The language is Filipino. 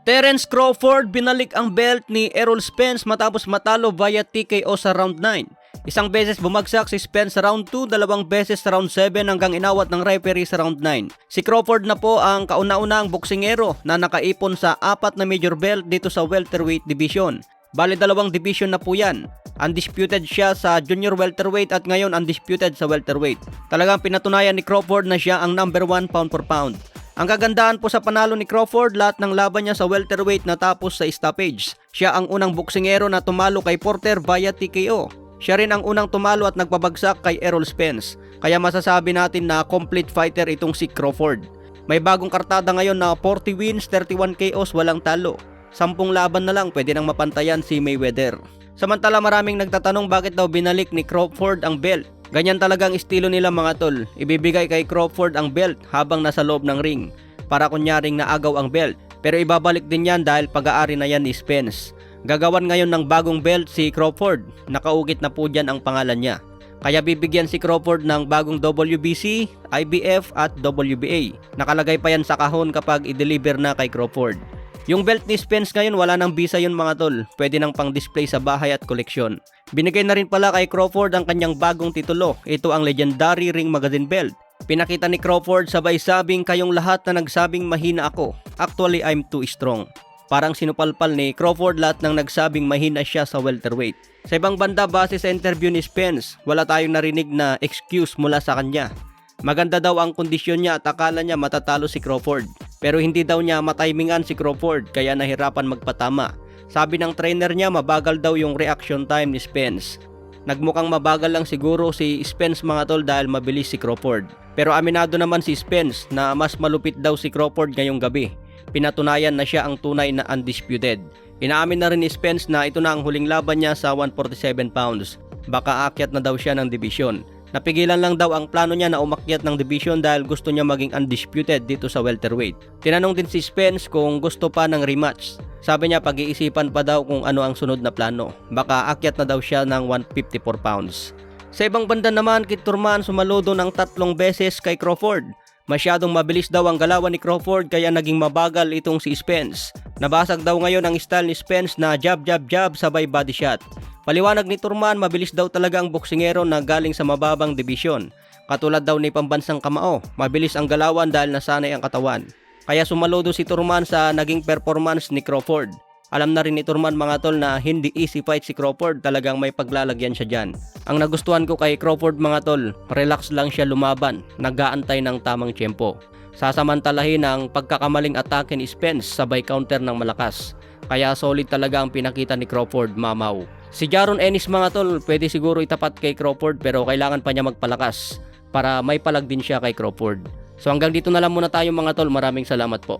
Terence Crawford binalik ang belt ni Errol Spence matapos matalo via TKO sa round 9. Isang beses bumagsak si Spence sa round 2, dalawang beses sa round 7 hanggang inawat ng referee sa round 9. Si Crawford na po ang kauna-unahang boksingero na nakaipon sa 4 na major belt dito sa welterweight division. Bali 2 division na po yan. Undisputed siya sa junior welterweight at ngayon undisputed sa welterweight. Talagang pinatunayan ni Crawford na siya ang number 1 pound for pound. Ang kagandahan po sa panalo ni Crawford, lahat ng laban niya sa welterweight natapos sa stoppage. Siya ang unang boksingero na tumalo kay Porter via TKO. Siya rin ang unang tumalo at nagpabagsak kay Errol Spence. Kaya masasabi natin na complete fighter itong si Crawford. May bagong kartada ngayon na 40 wins, 31 KOs, walang talo. 10 laban na lang pwede nang mapantayan si Mayweather. Samantala maraming nagtatanong bakit daw binalik ni Crawford ang belt. Ganyan talaga ang estilo nila mga tol. Ibibigay kay Crawford ang belt habang nasa loob ng ring para kunyaring naagaw ang belt. Pero ibabalik din yan dahil pag-aari na yan ni Spence. Gagawan ngayon ng bagong belt si Crawford. Nakaukit na po dyan ang pangalan niya. Kaya bibigyan si Crawford ng bagong WBC, IBF at WBA. Nakalagay pa yan sa kahon kapag i-deliver na kay Crawford. Yung belt ni Spence ngayon wala nang bisa yun mga tol. Pwede nang pang display sa bahay at koleksyon. Binigay na rin pala kay Crawford ang kanyang bagong titulo. Ito ang legendary Ring Magazine belt. Pinakita ni Crawford sabay sabing kayong lahat na nagsabing mahina ako. Actually I'm too strong. Parang sinupalpal ni Crawford lahat ng nagsabing mahina siya sa welterweight. Sa ibang banda base sa interview ni Spence, wala tayong narinig na excuse mula sa kanya. Maganda daw ang kondisyon niya at akala niya matatalo si Crawford. Pero hindi daw niya matimingan si Crawford kaya nahirapan magpatama. Sabi ng trainer niya mabagal daw yung reaction time ni Spence. Nagmukhang mabagal lang siguro si Spence mga tol dahil mabilis si Crawford. Pero aminado naman si Spence na mas malupit daw si Crawford ngayong gabi. Pinatunayan na siya ang tunay na undisputed. Inaamin na rin ni Spence na ito na ang huling laban niya sa 147 pounds. Baka aakyat na daw siya ng division. Napigilan lang daw ang plano niya na umakyat ng division dahil gusto niya maging undisputed dito sa welterweight. Tinanong din si Spence kung gusto pa ng rematch. Sabi niya pag-iisipan pa daw kung ano ang sunod na plano. Baka akyat na daw siya ng 154 pounds. Sa ibang banda naman, Kit Thurman sumaludo ng 3 beses kay Crawford. Masyadong mabilis daw ang galawan ni Crawford kaya naging mabagal itong si Spence. Nabasag daw ngayon ang style ni Spence na jab jab jab sabay body shot. Paliwanag ni Thurman, mabilis daw talaga ang boksingero na galing sa mababang dibisyon. Katulad daw ni pambansang kamao, mabilis ang galawan dahil nasanay ang katawan. Kaya sumaludo si Thurman sa naging performance ni Crawford. Alam na rin ni Thurman mga tol na hindi easy fight si Crawford, talagang may paglalagyan siya dyan. Ang nagustuhan ko kay Crawford mga tol, relax lang siya lumaban, nag-aantay ng tamang tiyempo. Sasamantalahin ang pagkakamaling atake ni Spence sabay counter ng malakas. Kaya solid talaga ang pinakita ni Crawford, mamaw. Si Jaron Ennis mga tol, pwede siguro itapat kay Crawford pero kailangan pa niya magpalakas para may palag din siya kay Crawford. So hanggang dito na lang muna tayo mga tol, maraming salamat po.